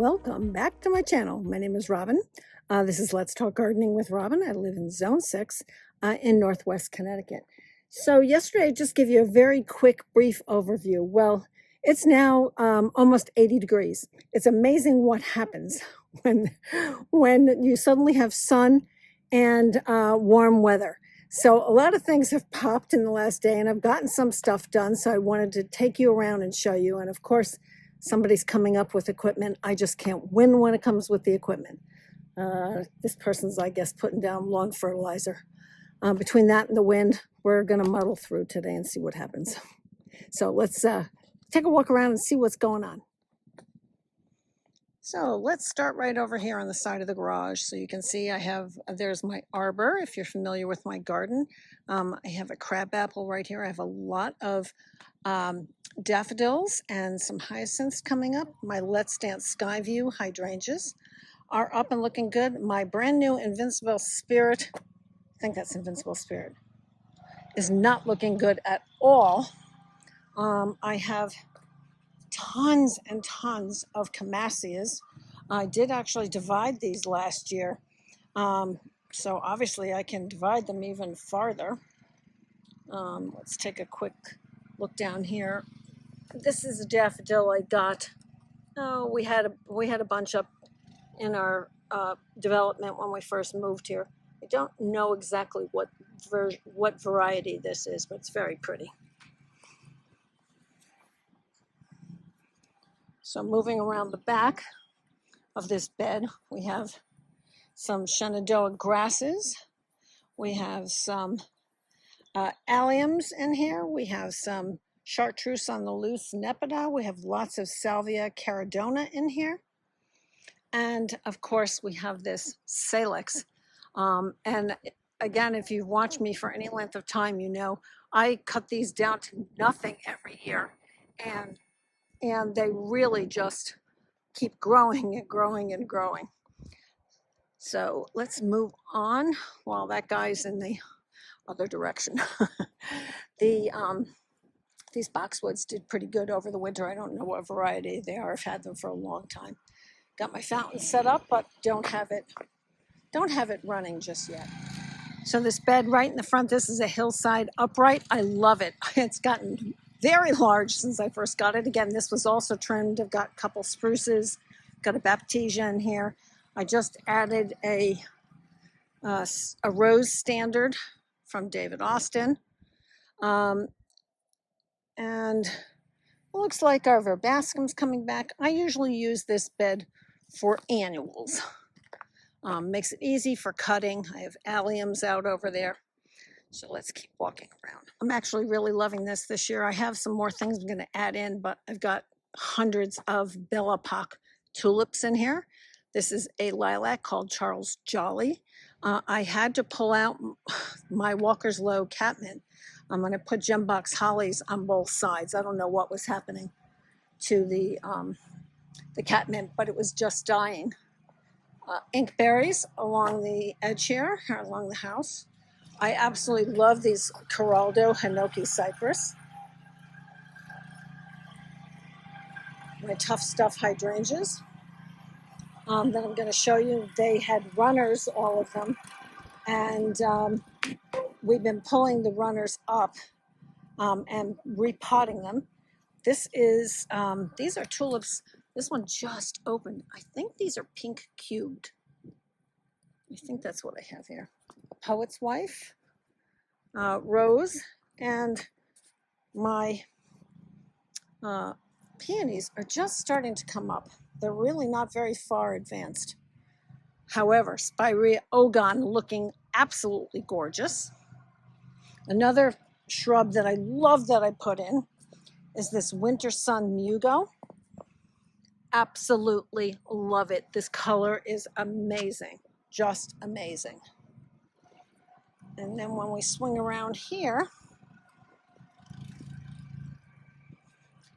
Welcome back to my channel. My name is Robin. This is Let's Talk Gardening with Robin. I live in Zone 6 in Northwest Connecticut. So yesterday, I just give you a very quick, brief overview. Well, it's now almost 80 degrees. It's amazing what happens when you suddenly have sun and warm weather. So a lot of things have popped in the last day, and I've gotten some stuff done. So I wanted to take you around and show you. And of course, somebody's coming up with equipment. I just can't win when it comes with the equipment. This person's, I guess, putting down lawn fertilizer. Between that and the wind, we're going to muddle through today and see what happens. So let's take a walk around and see what's going on. So let's start right over here on the side of the garage. So you can see there's my arbor, if you're familiar with my garden. I have a crabapple right here. I have a lot of daffodils and some hyacinths coming up. My Let's Dance Skyview hydrangeas are up and looking good. My brand new Invincible Spirit, I think that's Invincible Spirit, is not looking good at all. I have tons and tons of Camasias. I did actually divide these last year. So obviously I can divide them even farther. Let's take a quick look down here. This is a daffodil I got. Oh, we had a bunch up in our development when we first moved here. I don't know exactly what variety this is, but it's very pretty. So moving around the back of this bed, we have some Shenandoah grasses. We have some alliums in here. We have some chartreuse on the loose nepeta. We have lots of Salvia caradona in here. And of course, we have this Salix. And again, if you've watched me for any length of time, you know I cut these down to nothing every year. And they really just keep growing and growing and growing. So let's move on while that guy's in the other direction. These boxwoods did pretty good over the winter. I don't know what variety they are. I've had them for a long time. Got my fountain set up, but don't have it running just yet. So this bed right in the front, this is a hillside upright. I love it. It's gotten very large since I first got it. Again, this was also trimmed. I've got a couple spruces, got a baptisia in here. I just added a rose standard from David Austin. And it looks like our verbascum's coming back. I usually use this bed for annuals. Makes it easy for cutting. I have alliums out over there. So let's keep walking around. I'm actually really loving this year. I have some more things I'm going to add in, but I've got hundreds of Belle Epoque tulips in here. This is a lilac called Charles Jolly. I had to pull out my Walker's Low catmint. I'm going to put gembox hollies on both sides. I don't know what was happening to the catmint, but it was just dying. Inkberries along the edge here, along the house. I absolutely love these Coraldo Hinoki cypress. My Tough Stuff hydrangeas. That I'm going to show you. They had runners, all of them, and we've been pulling the runners up and repotting them. This is these are tulips. This one just opened. I think these are pink cubed. I think that's what I have here. Poet's Wife, rose, and my peonies are just starting to come up. They're really not very far advanced. However, Spirea Ogon looking absolutely gorgeous. Another shrub that I love that I put in is this Winter Sun Mugo. Absolutely love it. This color is amazing, just amazing. And then when we swing around here,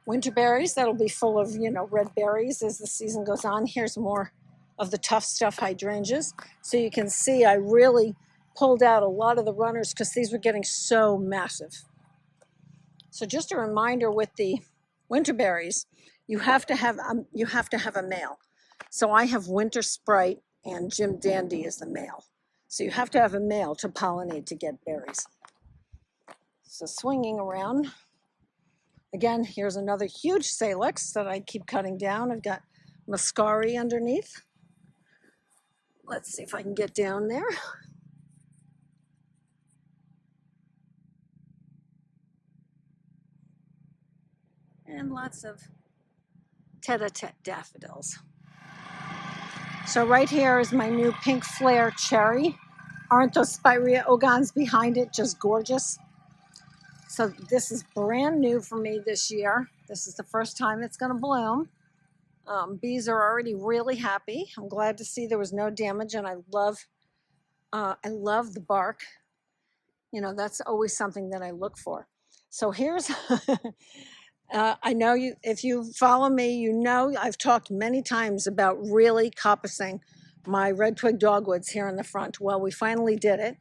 winter berries, that'll be full of, red berries as the season goes on. Here's more of the Tough Stuff hydrangeas. So you can see I really pulled out a lot of the runners because these were getting so massive. So just a reminder with the winter berries, you have to have a male. So I have Winter Sprite and Jim Dandy as the male. So you have to have a male to pollinate to get berries. So swinging around. Again, here's another huge salix that I keep cutting down. I've got muscari underneath. Let's see if I can get down there. And lots of tete-a-tete daffodils. So right here is my new pink flare cherry. Aren't those Spirea ogons behind it just gorgeous? So this is brand new for me this year. This is the first time it's going to bloom. Bees are already really happy. I'm glad to see there was no damage, and I love the bark. You know, that's always something that I look for. So here's, I know you, if you follow me, you know I've talked many times about really coppicing my red twig dogwoods here in the front. Well, we finally did it.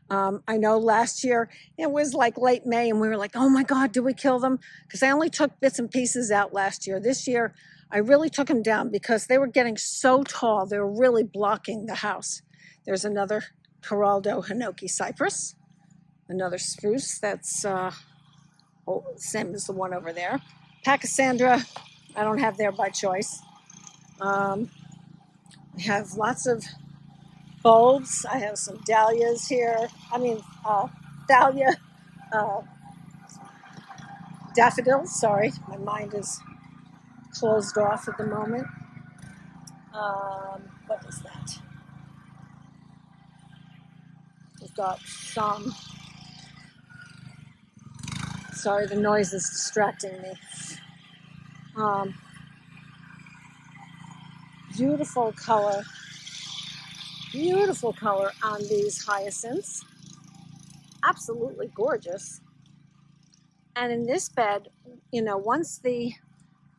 I know last year it was like late May and we were like, oh my God, did we kill them? Because I only took bits and pieces out last year. This year, I really took them down because they were getting so tall. They were really blocking the house. There's another Geraldo Hinoki cypress, another spruce that's same as the one over there. Pachysandra, I don't have there by choice. I have lots of bulbs. I have some dahlias here. Dahlia, uh, daffodils. Sorry, my mind is closed off at the moment. What is that? We've got some. Sorry, the noise is distracting me. Beautiful color on these hyacinths. Absolutely gorgeous. And in this bed, you know, once the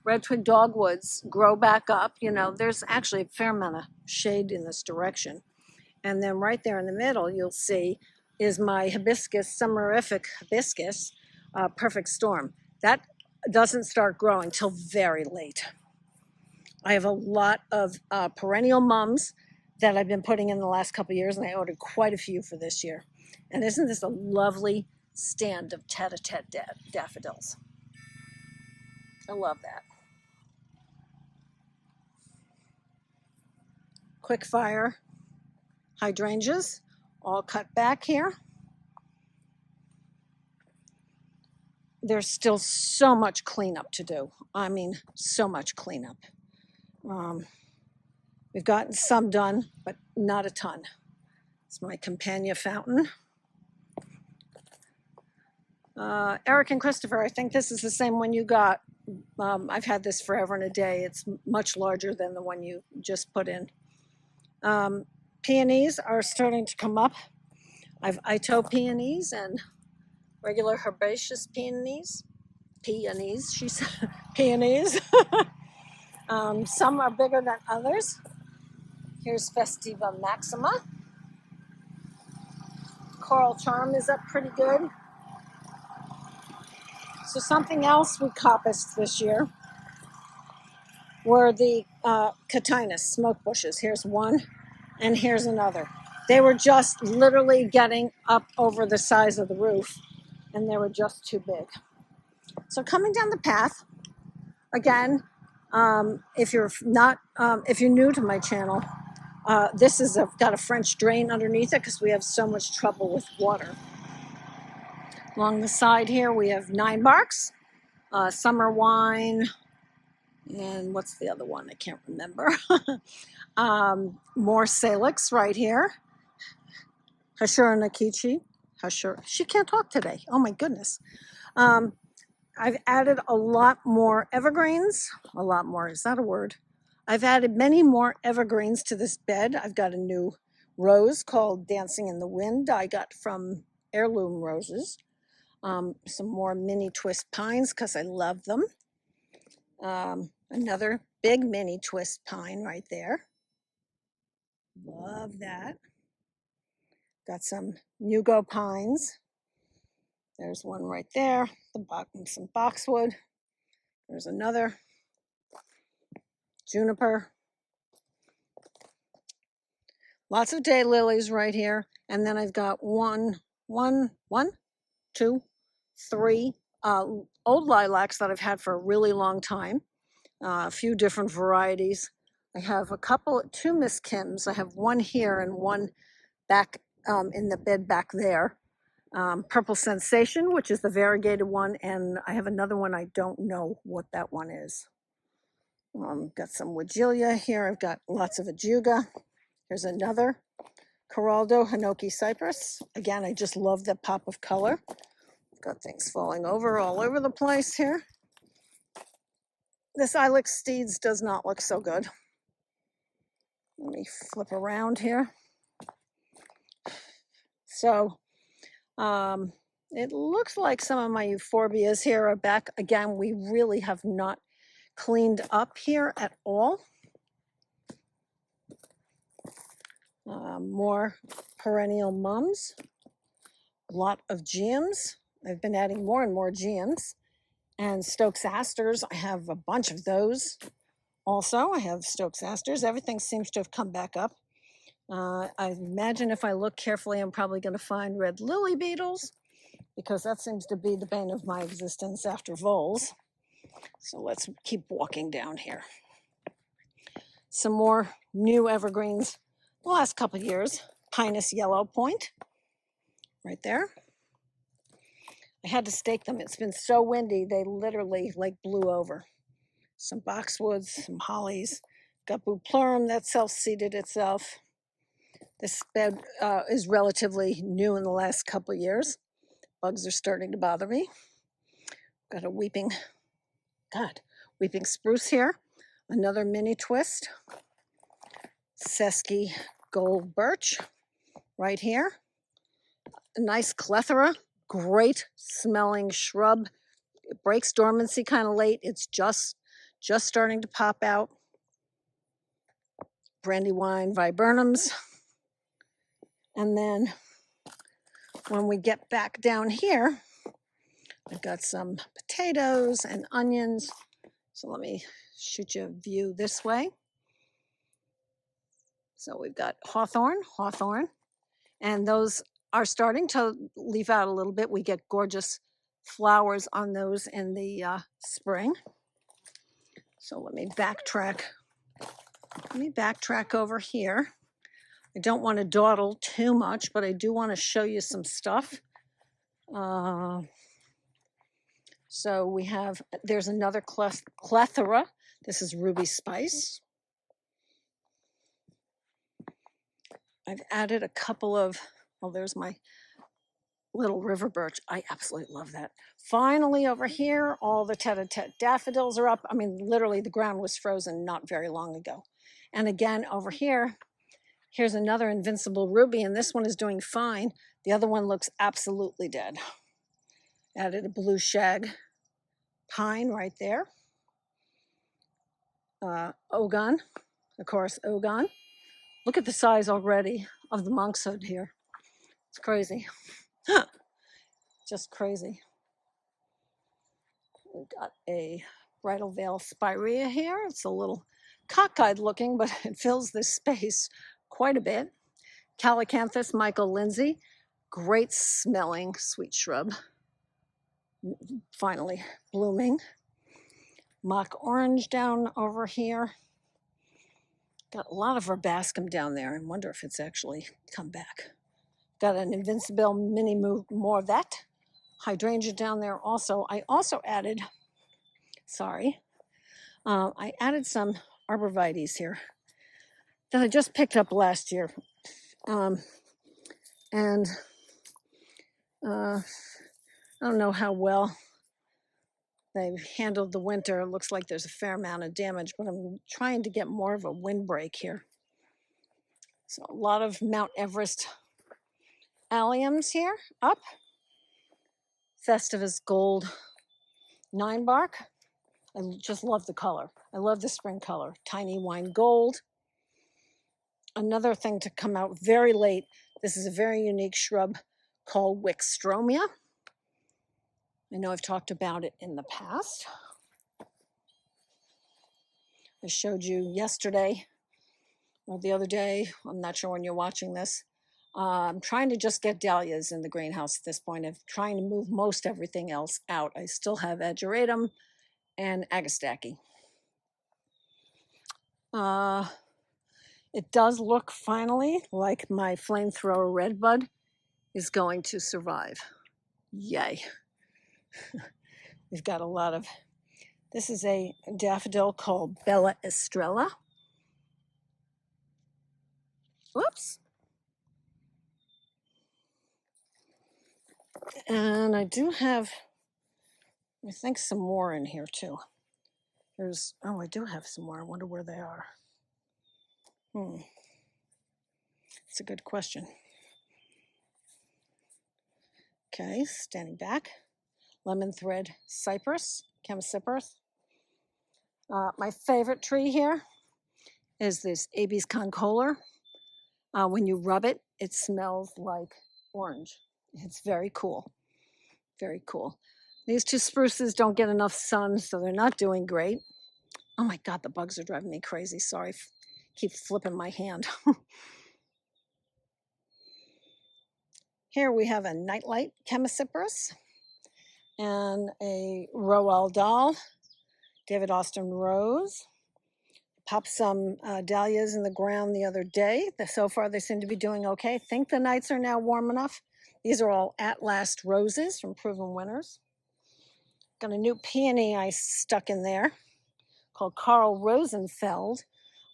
red twig dogwoods grow back up, you know, there's actually a fair amount of shade in this direction. And then right there in the middle, you'll see is my hibiscus, summerific hibiscus, perfect storm. That doesn't start growing till very late. I have a lot of perennial mums that I've been putting in the last couple of years, and I ordered quite a few for this year. And isn't this a lovely stand of tete-a-tete daffodils? I love that. Quick fire hydrangeas, all cut back here. There's still so much cleanup to do. I mean, so much cleanup. We've gotten some done, but not a ton. It's my Campania fountain. Eric and Christopher, I think this is the same one you got. I've had this forever and a day. It's much larger than the one you just put in. Peonies are starting to come up. I've Ito peonies and regular herbaceous peonies. Peonies, she said, peonies. Some are bigger than others. Here's Festiva Maxima. Coral Charm is up pretty good. So something else we coppiced this year were the Catinus smoke bushes. Here's one, and here's another. They were just literally getting up over the size of the roof, and they were just too big. So coming down the path, again, if you're new to my channel, this is got a French drain underneath it because we have so much trouble with water. Along the side here, we have 9 barks, summer wine, and what's the other one? I can't remember. More salix right here. Hashura Nakichi. She can't talk today. Oh my goodness. I've added a lot more evergreens. A lot more, is that a word? I've added many more evergreens to this bed. I've got a new rose called Dancing in the Wind I got from Heirloom Roses. Some more mini twist pines because I love them. Another big mini twist pine right there. Love that. Got some Mugo pines. There's one right there. Some boxwood. There's another. Juniper. Lots of daylilies right here. And then I've got one, two, three old lilacs that I've had for a really long time. A few different varieties. I have two Miss Kims. I have one here and one back in the bed back there. Purple Sensation, which is the variegated one, and I have another one. I don't know what that one is. Got some Weigela here. I've got lots of Ajuga. Here's another Geraldo Hinoki Cypress. Again, I just love the pop of color. I've got things falling over all over the place here. This Ilex Steeds does not look so good. Let me flip around here. So it looks like some of my euphorbias here are back. Again, we really have not cleaned up here at all. More perennial mums. A lot of geums. I've been adding more and more geums. And Stokes asters, I have a bunch of those. Also, I have Stokes asters. Everything seems to have come back up. I imagine if I look carefully, I'm probably going to find red lily beetles, because that seems to be the bane of my existence after voles. So let's keep walking down here. Some more new evergreens the last couple of years. Pinus yellow point, right there. I had to stake them. It's been so windy, they literally like blew over. Some boxwoods, some hollies. Got bupleurum that self-seeded itself. This bed is relatively new in the last couple of years. Bugs are starting to bother me. Got a weeping spruce here. Another mini twist. Sesky gold birch right here. A nice clethra, great smelling shrub. It breaks dormancy kind of late. It's just starting to pop out. Brandywine viburnums. And then when we get back down here, I've got some potatoes and onions. So let me shoot you a view this way. So we've got hawthorn, and those are starting to leaf out a little bit. We get gorgeous flowers on those in the spring. So let me backtrack. Over here. I don't want to dawdle too much, but I do want to show you some stuff. So there's another clethra. This is ruby spice. I've added a couple of, there's my little river birch. I absolutely love that. Finally, over here, all the tete-a-tete daffodils are up. I mean, literally the ground was frozen not very long ago. And again, over here, here's another invincible ruby, and this one is doing fine. The other one looks absolutely dead. Added a blue shag pine right there. Ogon, of course, Ogon. Look at the size already of the monkshood here. It's crazy. Just crazy. We've got a bridal veil spirea here. It's a little cockeyed looking, but it fills this space quite a bit. Calycanthus Michael Lindsay, great smelling sweet shrub. Finally blooming. Mock orange down over here. Got a lot of verbascum down there. I wonder if it's actually come back. Got an invincible mini morvet. Hydrangea down there also. I also added, I added some arborvitaes here that I just picked up last year. And I don't know how well they've handled the winter. It looks like there's a fair amount of damage, but I'm trying to get more of a windbreak here. So a lot of Mount Everest alliums here up. Festivus gold 9-bark. I just love the color. I love the spring color. Tiny wine gold. Another thing to come out very late. This is a very unique shrub called Wickstromia. I know I've talked about it in the past. I showed you yesterday or the other day, I'm not sure when you're watching this. I'm trying to just get dahlias in the greenhouse at this point. I'm trying to move most everything else out. I still have ageratum and agastachy. It does look finally like my flamethrower redbud is going to survive. Yay. We've got a lot of, this is a daffodil called Bella Estrella. Whoops. And I do have, I think, some more in here too. I do have some more. I wonder where they are. It's a good question. Okay, standing back. Lemon thread cypress, chamaecyparis. My favorite tree here is this Abies concolor. When you rub it, it smells like orange. It's very cool. Very cool. These two spruces don't get enough sun, so they're not doing great. Oh my God, the bugs are driving me crazy. Sorry, keep flipping my hand. Here we have a nightlight chamaecyparis and a Roald Dahl, David Austin rose. Popped some dahlias in the ground the other day. So far, they seem to be doing okay. I think the nights are now warm enough. These are all At Last roses from Proven Winners. Got a new peony I stuck in there called Carl Rosenfeld.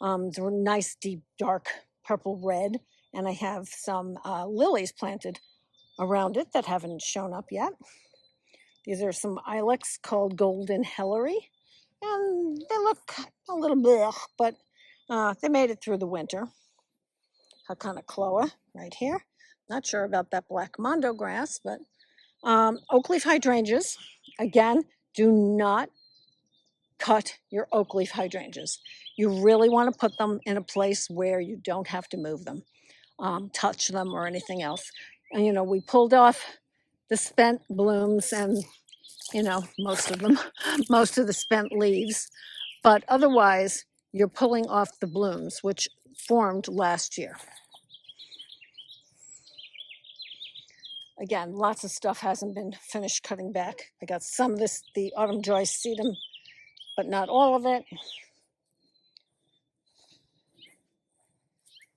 It's a nice, deep, dark purple red. And I have some lilies planted around it that haven't shown up yet. These are some ilex called Golden Hellery. And they look a little blech, but they made it through the winter. Hakanakloa right here. Not sure about that black mondo grass, but oak leaf hydrangeas. Again, do not cut your oak leaf hydrangeas. You really want to put them in a place where you don't have to move them, touch them, or anything else. And we pulled off the spent blooms and most of the spent leaves, but otherwise you're pulling off the blooms, which formed last year. Again, lots of stuff hasn't been finished cutting back. I got some of this, the autumn joy sedum, but not all of it.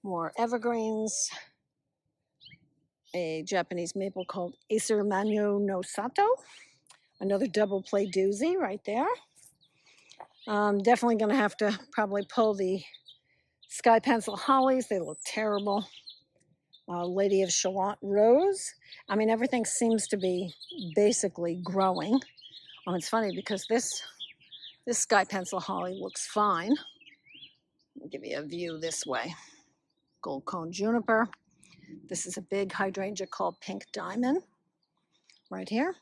More evergreens. A Japanese maple called Acer Mano no Sato. Another double play doozy right there. Definitely going to have to probably pull the sky pencil hollies. They look terrible. Lady of Shalott rose. I mean, everything seems to be basically growing. It's funny because this sky pencil holly looks fine. I'll give you a view this way. Gold cone juniper. This is a big hydrangea called Pink Diamond right here.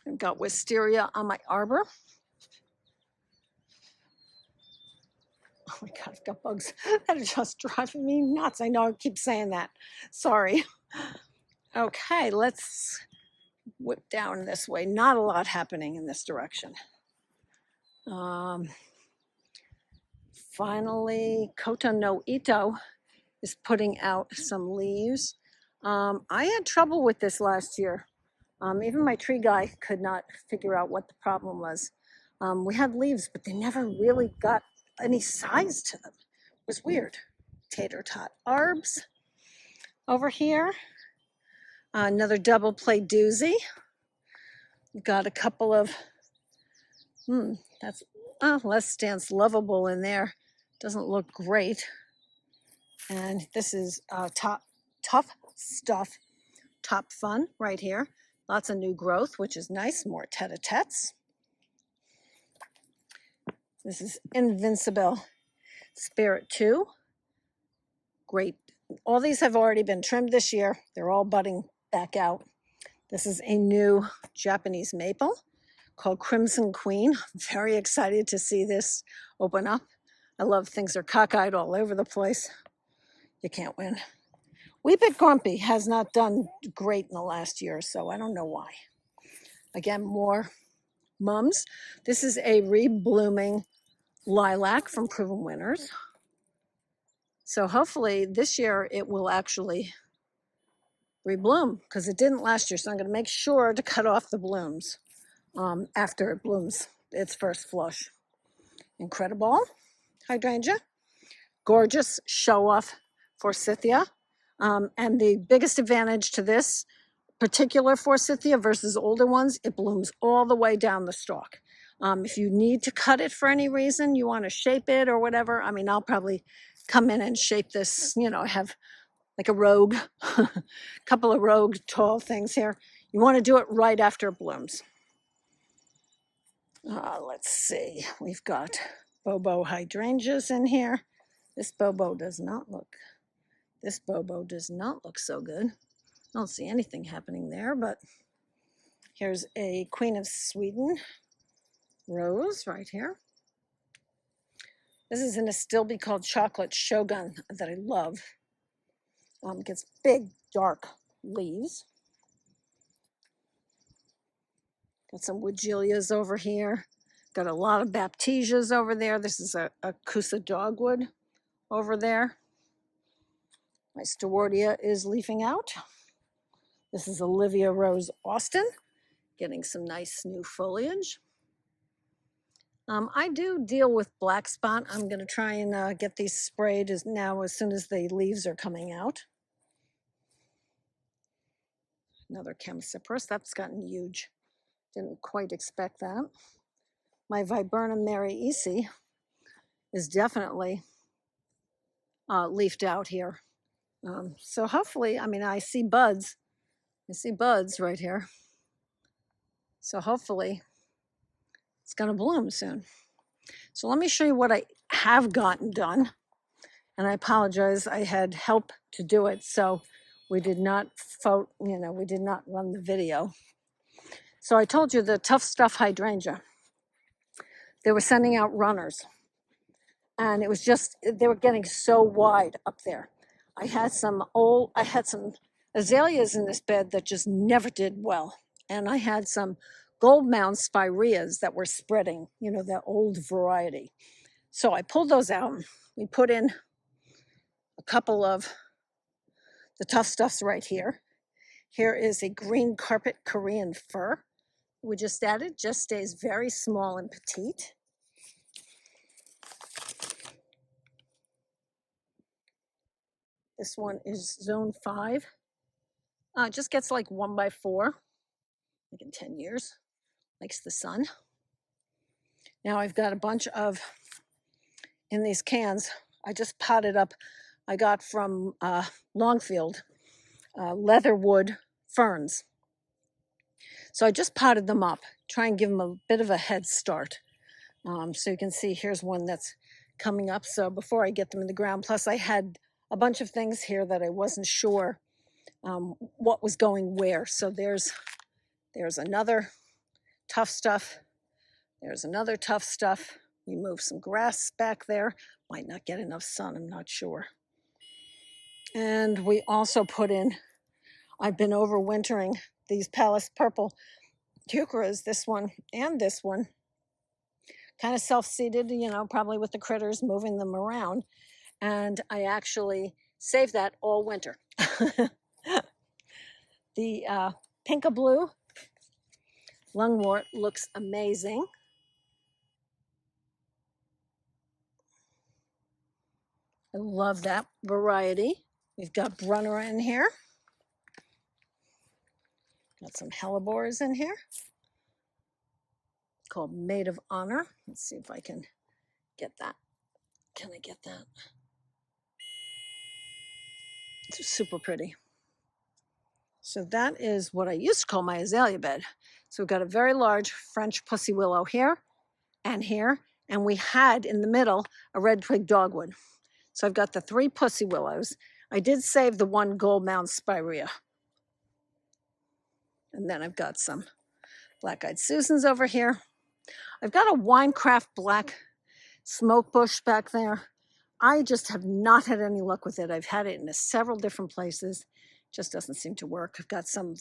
I've got wisteria on my arbor. Oh my God, I've got bugs that are just driving me nuts. I know I keep saying that. Sorry. Okay, let's whip down this way. Not a lot happening in this direction. Finally, Koto no Ito is putting out some leaves. I had trouble with this last year. Even my tree guy could not figure out what the problem was. We had leaves, but they never really got any size to them. It was weird. Tater tot arbs over here. Another double play doozy. We've got a couple of, that's less dance lovable in there. Doesn't look great. And this is tough stuff, top fun right here. Lots of new growth, which is nice. More tete-a-tetes. This is Invincible Spirit 2. Great. All these have already been trimmed this year. They're all budding back out. This is a new Japanese maple called Crimson Queen. I'm very excited to see this open up. I love things are cockeyed all over the place. You can't win. Wee Bit Grumpy has not done great in the last year or so. I don't know why. Again, more mums. This is a reblooming lilac from Proven Winners. So hopefully this year it will actually rebloom because it didn't last year. So I'm going to make sure to cut off the blooms after it blooms its first flush. Incredible hydrangea, gorgeous show-off forsythia. And the biggest advantage to this particular forsythia versus older ones, it blooms all the way down the stalk. If you need to cut it for any reason, you want to shape it or whatever, I mean, I'll probably come in and shape this, I have like a rogue, couple of rogue tall things here. You want to do it right after it blooms. Let's see, we've got Bobo hydrangeas in here. This Bobo does not look so good. I don't see anything happening there, but here's a Queen of Sweden rose right here. This is in a stilby called Chocolate Shogun that I love. Gets big, dark leaves. Got some Woodgelias over here. Got a lot of Baptisias over there. This is a Kusa dogwood over there. My Stewardia is leafing out. This is Olivia Rose Austin, getting some nice new foliage. I do deal with black spot. I'm going to try and get these sprayed as soon as the leaves are coming out. Another Chemcypris, that's gotten huge. Didn't quite expect that. My Viburnum Mary Easy is definitely leafed out here. So hopefully, I see buds. I see buds right here. So hopefully it's going to bloom soon. So let me show you what I have gotten done. And I apologize, I had help to do it, so we did not we did not run the video. So I told you the Tough Stuff hydrangea, they were sending out runners, and it was just, they were getting so wide up there. I had some azaleas in this bed that just never did well, and I had some gold mound spireas that were spreading, that old variety. So I pulled those out. We put in a couple of the Tough Stuffs right here. Here is a green carpet Korean fir we just added, just stays very small and petite. This one is zone 5. It just gets like 1x4, like in 10 years. Likes the sun. Now I've got a bunch of, in these cans, I just potted up, I got from Longfield, leatherwood ferns. So I just potted them up, try and give them a bit of a head start. So you can see here's one that's coming up. So before I get them in the ground, plus I had a bunch of things here that I wasn't sure what was going where. So there's another Tough Stuff. There's another Tough Stuff. We moved some grass back there. Might not get enough sun, I'm not sure. And we also put in, I've been overwintering these Palace Purple heucheras, this one and this one. Kind of self-seeded, probably with the critters moving them around. And I actually saved that all winter. The Pink-a-Blue lungwort looks amazing. I love that variety. We've got Brunnera in here. Got some hellebores in here called Maid of Honor. Let's see if I can get that. Can I get that? It's super pretty. So that is what I used to call my azalea bed. So we've got a very large French pussy willow here, and we had in the middle a red twig dogwood. So I've got the 3 pussy willows. I did save the 1 gold mound spirea. And then I've got some black-eyed Susans over here. I've got a Winecraft black smoke bush back there. I just have not had any luck with it. I've had it in several different places. Just doesn't seem to work. I've got some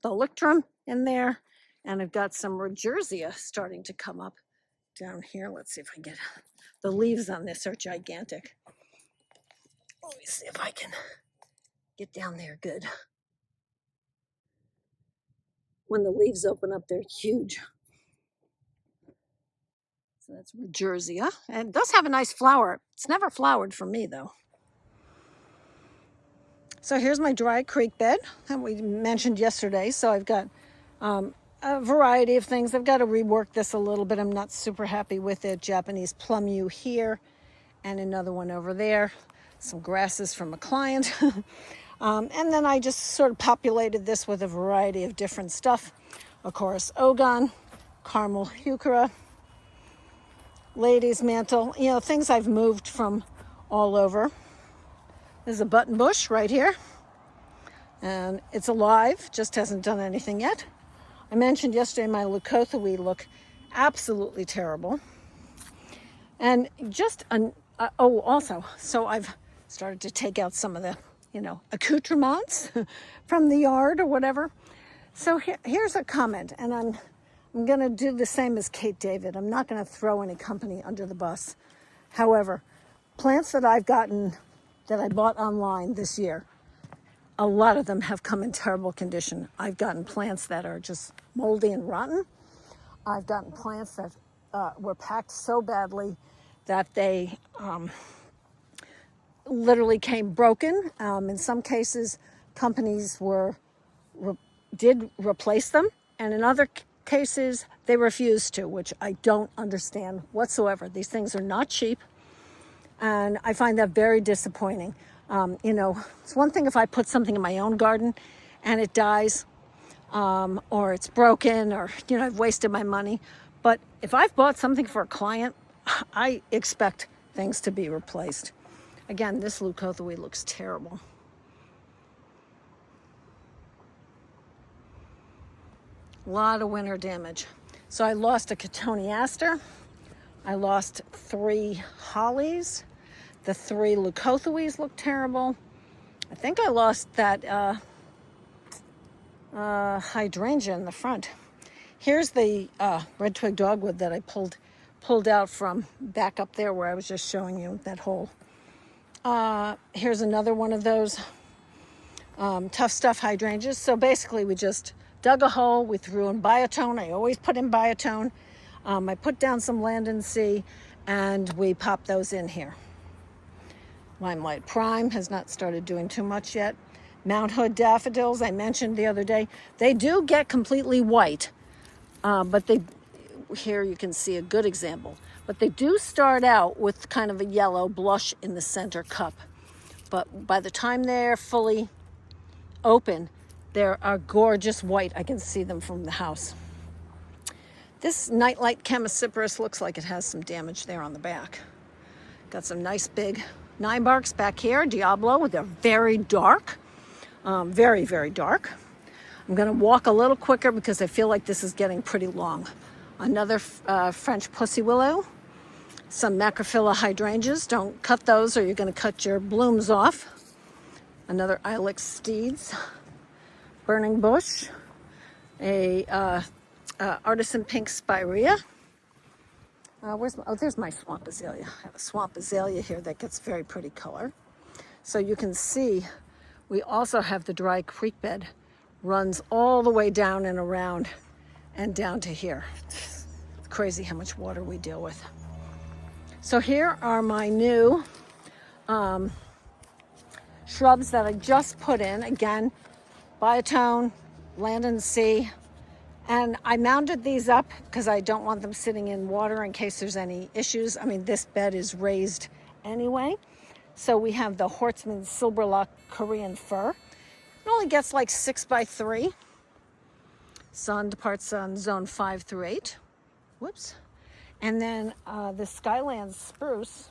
Thalictrum in there, and I've got some Regerzia starting to come up. down here. Let's see if I can get, the leaves on this are gigantic. Let me see if I can get down there good. When the leaves open up, they're huge. So that's Regerzia. And it does have a nice flower. It's never flowered for me, though. So here's my dry creek bed that we mentioned yesterday. So I've got a variety of things. I've got to rework this a little bit. I'm not super happy with it. Japanese plum yew here and another one over there. Some grasses from a client. And then I just sort of populated this with a variety of different stuff. Of course, Ogon, caramel heuchera, ladies mantle, you know, things I've moved from all over. There's a button bush right here. And it's alive, just hasn't done anything yet. I mentioned yesterday my leucothoe look absolutely terrible. And just, also, so I've started to take out some of the, you know, accoutrements from the yard or whatever. So here's a comment, and I'm going to do the same as Kate David. I'm not going to throw any company under the bus. However, plants that I've gotten, that I bought online this year, a lot of them have come in terrible condition. I've gotten plants that are just moldy and rotten. I've gotten plants that were packed so badly that they literally came broken. In some cases, companies did replace them, and in other cases, they refused to, which I don't understand whatsoever. These things are not cheap, and I find that very disappointing. You know, it's one thing if I put something in my own garden and it dies, or it's broken, or, you know, I've wasted my money. But if I've bought something for a client, I expect things to be replaced. Again, this leucothoe looks terrible. A lot of winter damage. So I lost a cotoneaster. I lost 3 hollies. The 3 leucothoes look terrible. I think I lost that hydrangea in the front. Here's the red twig dogwood that I pulled out from back up there where I was just showing you that hole. Here's another one of those tough stuff hydrangeas. So basically we just dug a hole, we threw in biotone. I always put in biotone. I put down some land and sea, and we popped those in here. Limelight Prime has not started doing too much yet. Mount Hood daffodils, I mentioned the other day, they do get completely white, but here you can see a good example. But they do start out with kind of a yellow blush in the center cup. But by the time they're fully open, they are gorgeous white. I can see them from the house. This nightlight chamaecyparis looks like it has some damage there on the back. Got some nice big 9-barks back here, Diablo. They're very dark, very, very dark. I'm going to walk a little quicker because I feel like this is getting pretty long. Another French pussy willow, some macrophylla hydrangeas. Don't cut those or you're going to cut your blooms off. Another Ilex steeds, burning bush, a artisan pink spirea. There's my swamp azalea. I have a swamp azalea here that gets very pretty color. So you can see we also have the dry creek bed, runs all the way down and around and down to here. It's crazy how much water we deal with. So here are my new shrubs that I just put in. Again, biotone, land and sea. And I mounted these up because I don't want them sitting in water in case there's any issues. I mean, this bed is raised anyway. So we have the Hortsman Silberlock Korean fir. It only gets like 6 by 3. Sun departs on zone 5 through 8. Whoops. And then the Skyland spruce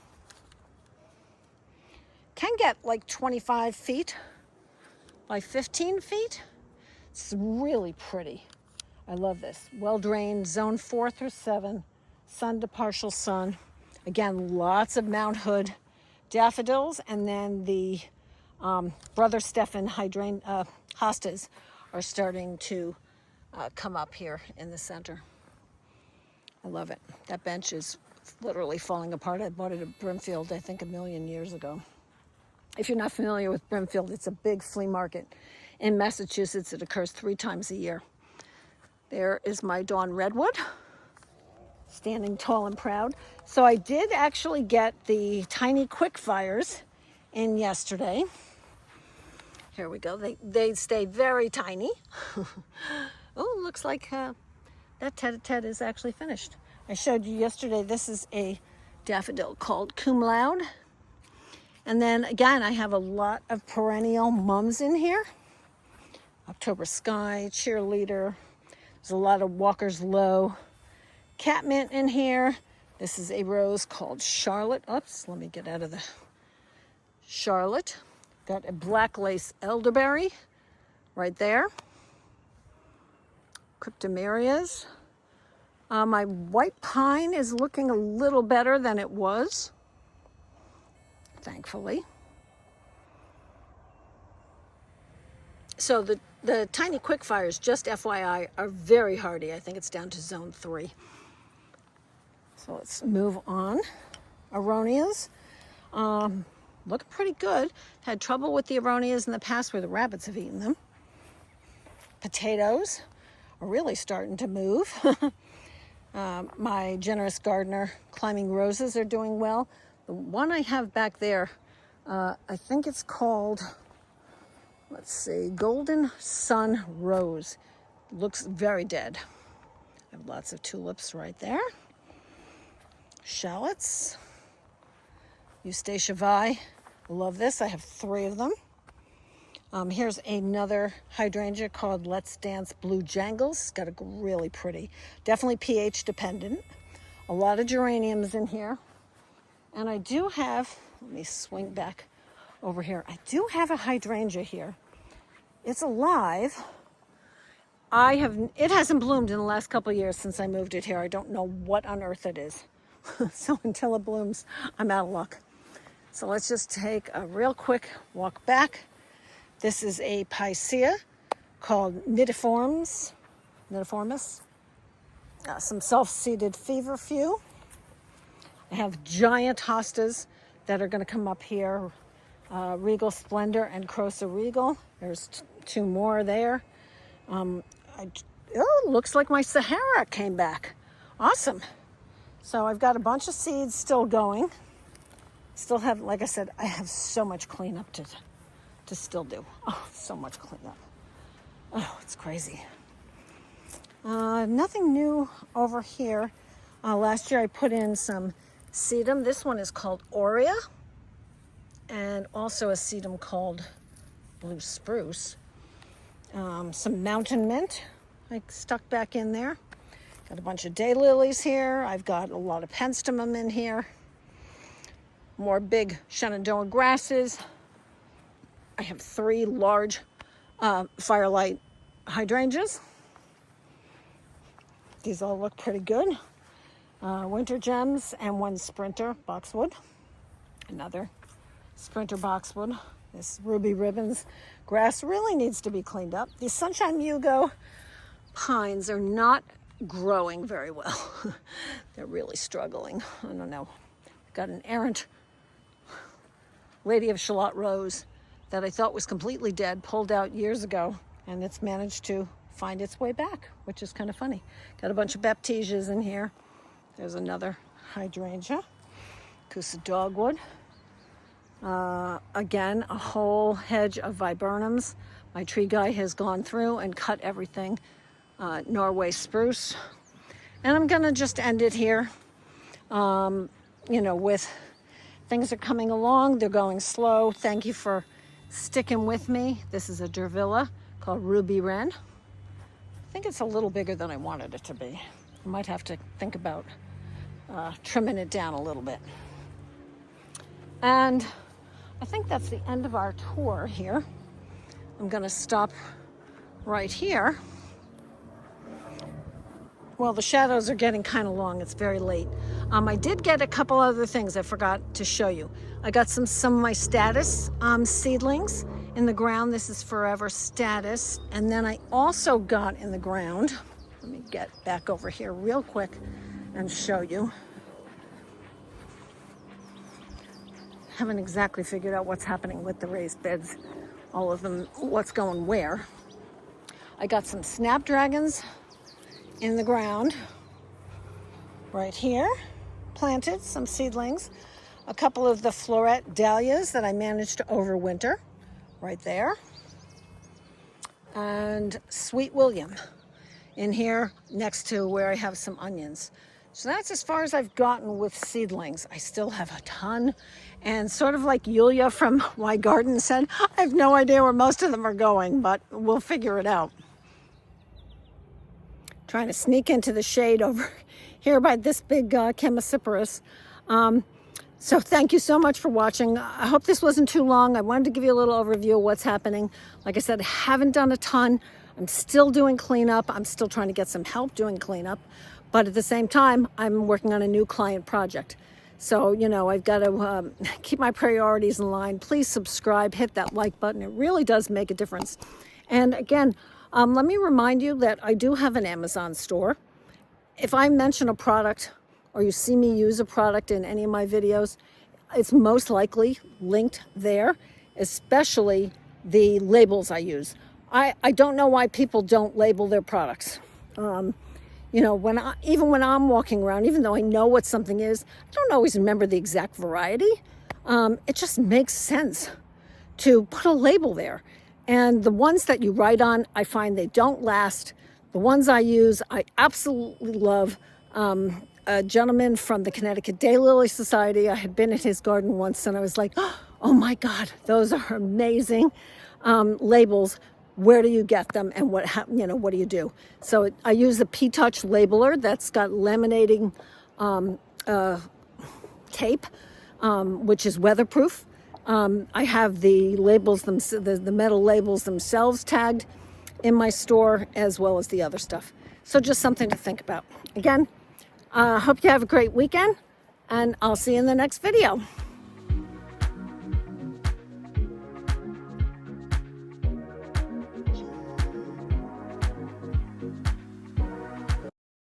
can get like 25 feet by 15 feet. It's really pretty. I love this. Well-drained, zone 4 through 7, sun to partial sun. Again, lots of Mount Hood daffodils, and then the Brother Stefan hostas are starting to come up here in the center. I love it. That bench is literally falling apart. I bought it at Brimfield, I think, a million years ago. If you're not familiar with Brimfield, it's a big flea market in Massachusetts. It occurs 3 times a year. There is my Dawn Redwood, standing tall and proud. So I did actually get the tiny quick fires in yesterday. Here we go. They stay very tiny. Oh, looks like that tete-a-tete is actually finished. I showed you yesterday, this is a daffodil called Cum Laude. And then again, I have a lot of perennial mums in here. October Sky, Cheerleader. There's a lot of Walker's Low. Catmint in here. This is a rose called Charlotte. Oops, let me get out of the Charlotte. Got a black lace elderberry right there. Cryptomerias. My white pine is looking a little better than it was, thankfully. So the tiny quickfires, just FYI, are very hardy. I think it's down to zone 3. So let's move on. Aronias, looking pretty good. Had trouble with the aronias in the past where the rabbits have eaten them. Potatoes are really starting to move. My generous gardener climbing roses are doing well. The one I have back there, I think it's called, let's see, Golden Sun Rose. Looks very dead. I have lots of tulips right there. Shallots. Eustacia Vi. I love this. I have 3 of them. Here's another hydrangea called Let's Dance Blue Jangles. It's got a really pretty, definitely pH dependent. A lot of geraniums in here. And I do have, let me swing back over here. I do have a hydrangea here. It's alive. It hasn't bloomed in the last couple of years since I moved it here. I don't know what on earth it is. So until it blooms, I'm out of luck. So let's just take a real quick walk back. This is a picea called Nidiformis. Some self-seeded feverfew. I have giant hostas that are going to come up here. Regal Splendor and Crosa Regal. There's 2 more there. Looks like my Sahara came back. Awesome. So I've got a bunch of seeds still going. Still have, like I said, I have so much cleanup to still do. Oh, so much cleanup. Oh, it's crazy. Nothing new over here. Last year I put in some sedum. This one is called Aurea, and also a sedum called Blue Spruce. Some mountain mint I stuck back in there. Got a bunch of daylilies here. I've got a lot of penstemon in here. More big Shenandoah grasses. I have 3 large firelight hydrangeas. These all look pretty good. Winter gems and 1 sprinter boxwood. Another sprinter boxwood. This ruby ribbons grass really needs to be cleaned up. These sunshine mugo pines are not growing very well. They're really struggling. I don't know. Got an errant Lady of Shalott rose that I thought was completely dead, pulled out years ago, and it's managed to find its way back, which is kind of funny. Got a bunch of baptisias in here. There's another hydrangea, Coosa dogwood. Again, a whole hedge of viburnums. My tree guy has gone through and cut everything. Norway spruce. And I'm gonna just end it here. With things are coming along, they're going slow. Thank you for sticking with me. This is a Durvilla called Ruby Wren. I think it's a little bigger than I wanted it to be. I might have to think about trimming it down a little bit. And I think that's the end of our tour here. I'm gonna stop right here. Well, the shadows are getting kind of long. It's very late. I did get a couple other things I forgot to show you. I got some of my status seedlings in the ground. This is Forever Status. And then I also got in the ground, let me get back over here real quick. and show you. Haven't exactly figured out what's happening with the raised beds, all of them, what's going where. I got some snapdragons in the ground right here, planted some seedlings, a couple of the floret dahlias that I managed to overwinter right there, and Sweet William in here next to where I have some onions. So that's as far as I've gotten with seedlings. I still have a ton, and sort of like Yulia from My Garden said, I have no idea where most of them are going, but we'll figure it out. Trying to sneak into the shade over here by this big chemosiporus. So thank you so much for watching. I hope this wasn't too long. I wanted to give you a little overview of what's happening. Like I said, I haven't done a ton. I'm still doing cleanup. I'm still trying to get some help doing cleanup. But at the same time, I'm working on a new client project. So, you know, I've got to keep my priorities in line. Please subscribe, hit that like button. It really does make a difference. And again, let me remind you that I do have an Amazon store. If I mention a product or you see me use a product in any of my videos, it's most likely linked there, especially the labels I use. I don't know why people don't label their products. You know, even when I'm walking around, even though I know what something is, I don't always remember the exact variety. It just makes sense to put a label there. And the ones that you write on, I find they don't last. The ones I use, I absolutely love. A gentleman from the Connecticut Daylily Society, I had been in his garden once and I was like, oh my God, those are amazing labels. Where do you get them, and what do you do? So I use the P-Touch labeler that's got laminating tape, which is weatherproof. I have the labels, the metal labels themselves tagged in my store, as well as the other stuff. So just something to think about. Again, hope you have a great weekend, and I'll see you in the next video.